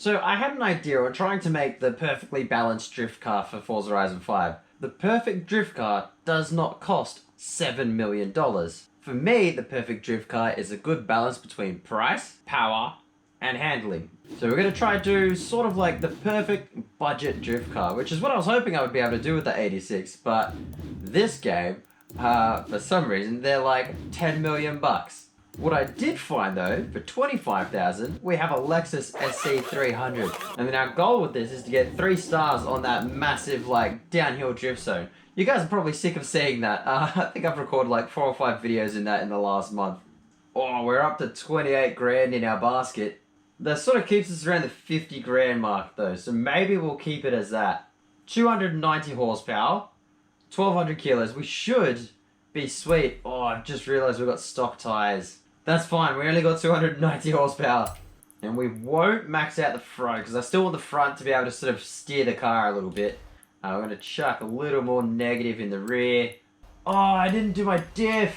So I had an idea on trying to make the perfectly balanced drift car for Forza Horizon 5. The perfect drift car does not cost $7 million. For me, the perfect drift car is a good balance between price, power, and handling. So we're going to try to do sort of like the perfect budget drift car, which is what I was hoping I would be able to do with the 86, but this game, for some reason, they're like 10 million bucks. What I did find though, for 25,000, we have a Lexus LC300. And then our goal with this is to get 3 stars on that massive like downhill drift zone. You guys are probably sick of seeing that. I think I've recorded like 4 or 5 videos in that in the last month. Oh, we're up to 28 grand in our basket. That sort of keeps us around the 50 grand mark though, so maybe we'll keep it as that. 290 horsepower, 1200 kilos. We should be sweet. Oh, I've just realized we've got stock tires. That's fine, we only got 290 horsepower. And we won't max out the front, because I still want the front to be able to sort of steer the car a little bit. I'm going to chuck a little more negative in the rear. Oh, I didn't do my diff.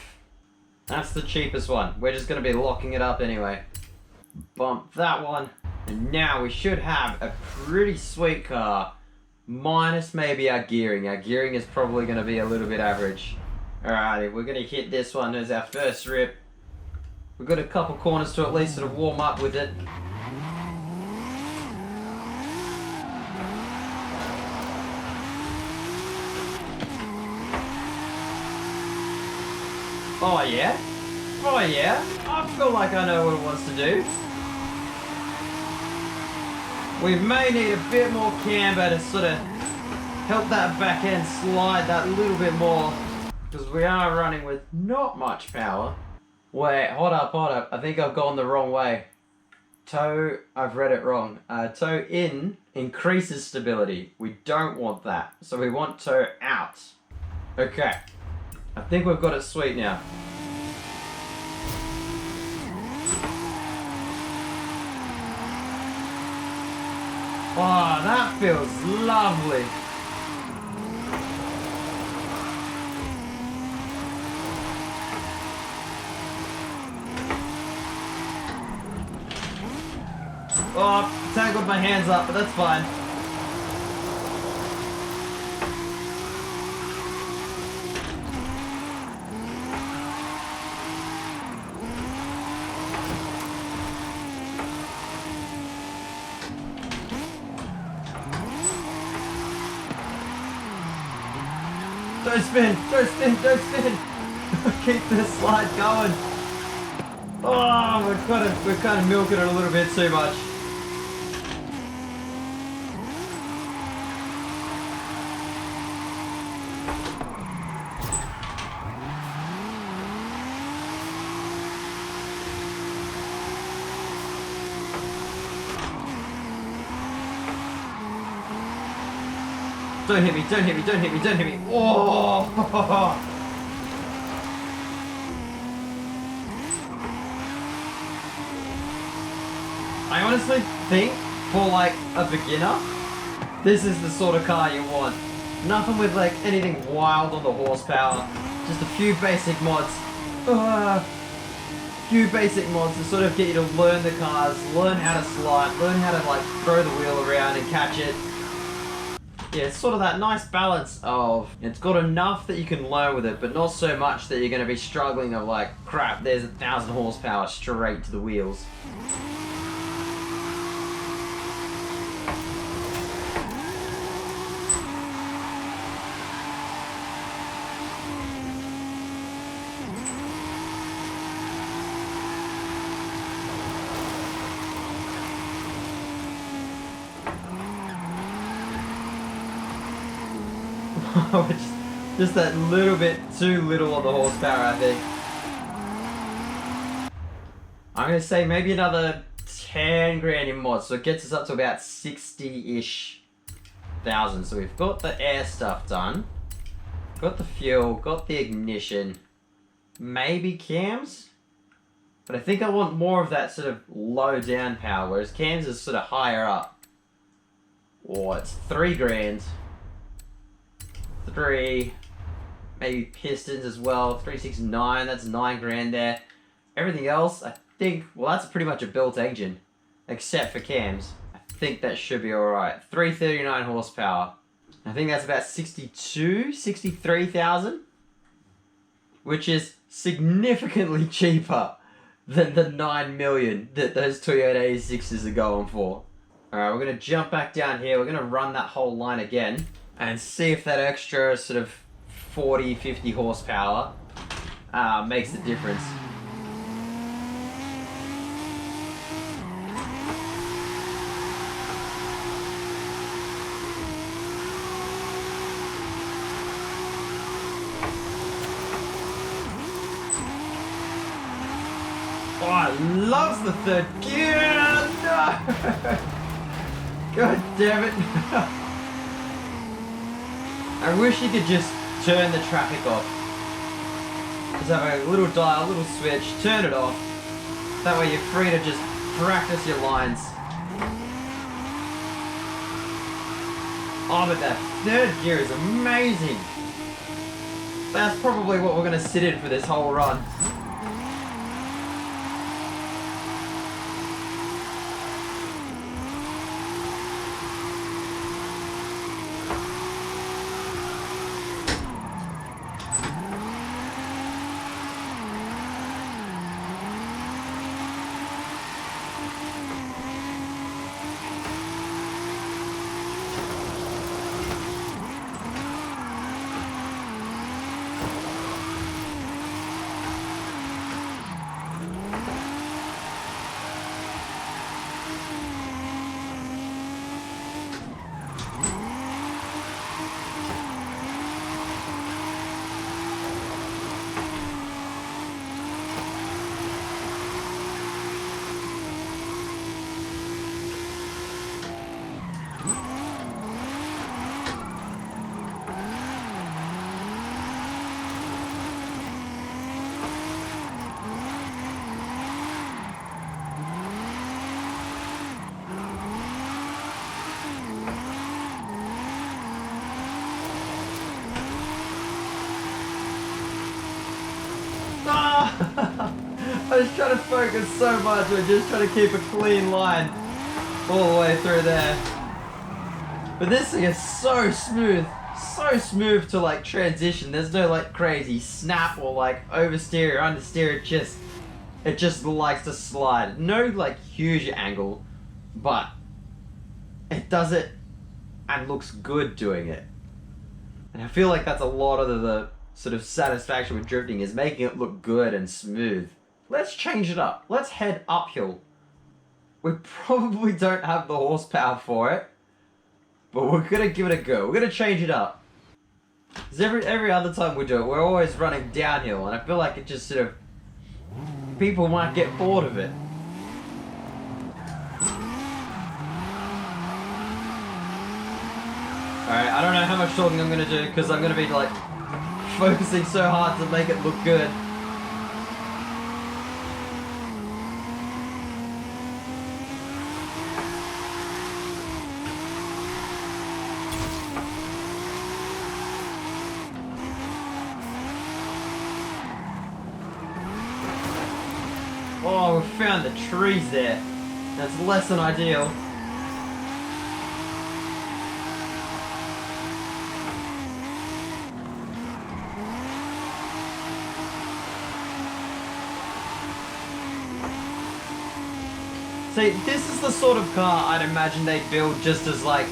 That's the cheapest one. We're just going to be locking it up anyway. Bump that one. And now we should have a pretty sweet car. Minus maybe our gearing. Our gearing is probably going to be a little bit average. Alrighty, we're going to hit this one as our first rip. We've got a couple corners to at least sort of warm up with it. Oh yeah? Oh yeah? I feel like I know what it wants to do. We may need a bit more camber to sort of help that back end slide that little bit more. Because we are running with not much power. Wait, hold up. I think I've gone the wrong way. Toe, I've read it wrong. Toe in increases stability. We don't want that. So we want toe out. Okay. I think we've got it sweet now. Oh, that feels lovely. Oh, tangled my hands up, but that's fine. Don't spin, don't spin, don't spin. Keep this slide going. Oh, we're kind of milking it a little bit too much. Don't hit me, don't hit me, don't hit me, don't hit me. Oh! I honestly think for like a beginner, this is the sort of car you want. Nothing with like anything wild on the horsepower. Just a few basic mods. Few basic mods to sort of get you to learn the cars, learn how to slide, learn how to like throw the wheel around and catch it. Yeah, it's sort of that nice balance of it's got enough that you can learn with it, but not so much that you're going to be struggling of like, crap, there's 1,000 horsepower straight to the wheels. Just that little bit too little on the horsepower, I think. I'm going to say maybe another 10 grand in mods, so it gets us up to about 60-ish thousand. So we've got the air stuff done, got the fuel, got the ignition, maybe cams, but I think I want more of that sort of low down power, whereas cams is sort of higher up. Oh, it's 3 grand. 3, maybe pistons as well. 369, that's 9 grand there. Everything else, I think, well, that's pretty much a built engine, except for cams. I think that should be alright. 339 horsepower. I think that's about 63,000, which is significantly cheaper than the 9 million that those Toyota A6s are going for. Alright, we're going to jump back down here. We're going to run that whole line again and see if that extra sort of 40, 50 horsepower makes a difference. Oh, it loves the third gear! No! God damn it! I wish you could just turn the traffic off. Just have a little dial, a little switch, turn it off. That way you're free to just practice your lines. Oh, but that third gear is amazing! That's probably what we're going to sit in for this whole run. I was trying to focus so much on just trying to keep a clean line all the way through there. But this thing is so smooth to like transition. There's no like crazy snap or like oversteer or understeer. It just likes to slide. No like huge angle, but it does it and looks good doing it. And I feel like that's a lot of the sort of satisfaction with drifting, is making it look good and smooth. Let's change it up. Let's head uphill. We probably don't have the horsepower for it, but we're gonna give it a go. We're gonna change it up. Because every other time we do it, we're always running downhill, and I feel like it just sort of, people might get bored of it. Alright, I don't know how much talking I'm gonna do, because I'm gonna be like focusing so hard to make it look good. Oh, we found the trees there. That's less than ideal. See, this is the sort of car I'd imagine they'd build just as like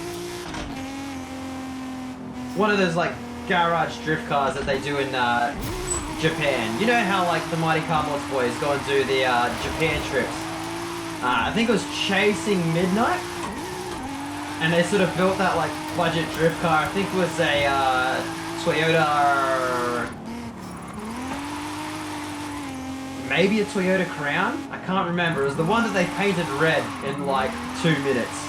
one of those like garage drift cars that they do in Japan. You know how like the Mighty Car Mods boys go and do the Japan trips? I think it was Chasing Midnight, and they sort of built that like budget drift car. I think it was a Toyota, maybe a Toyota Crown? I can't remember. It was the one that they painted red in like 2 minutes.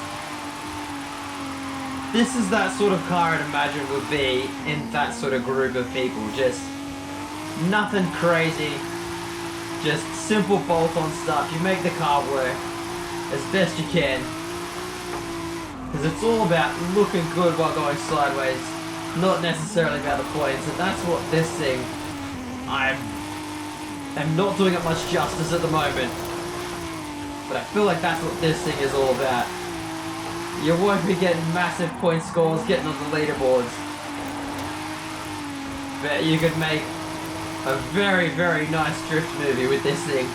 This is that sort of car I'd imagine would be in that sort of group of people. Just nothing crazy, just simple bolt-on stuff. You make the car work as best you can, because it's all about looking good while going sideways, not necessarily about the points. And that's what this thing, I'm not doing it much justice at the moment, but I feel like that's what this thing is all about. You won't be getting massive point scores getting on the leaderboards. But you could make a very, very nice drift movie with this thing.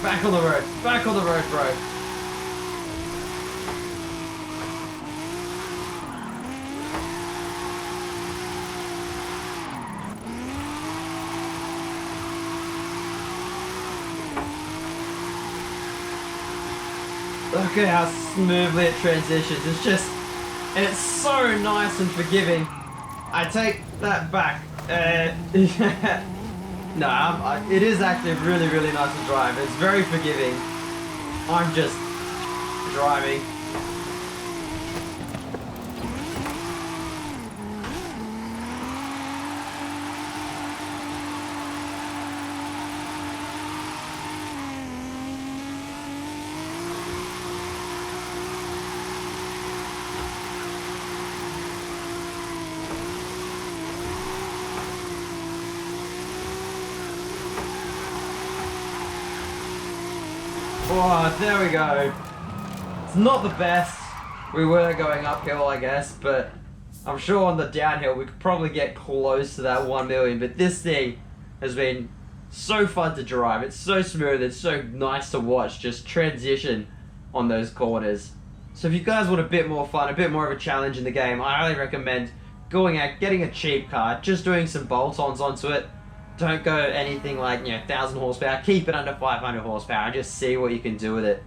Back on the road. Back on the road, bro. Look at how smoothly it transitions. It's so nice and forgiving. I take that back. No, it is actually really, really nice to drive. It's very forgiving. I'm just driving. Oh, there we go. It's not the best. We were going uphill, I guess, but I'm sure on the downhill we could probably get close to that 1 million. But this thing has been so fun to drive. It's so smooth. It's so nice to watch just transition on those corners. So if you guys want a bit more fun, a bit more of a challenge in the game, I highly recommend going out, getting a cheap car, just doing some bolt-ons onto it. Don't go anything like, 1,000 horsepower. Keep it under 500 horsepower and just see what you can do with it.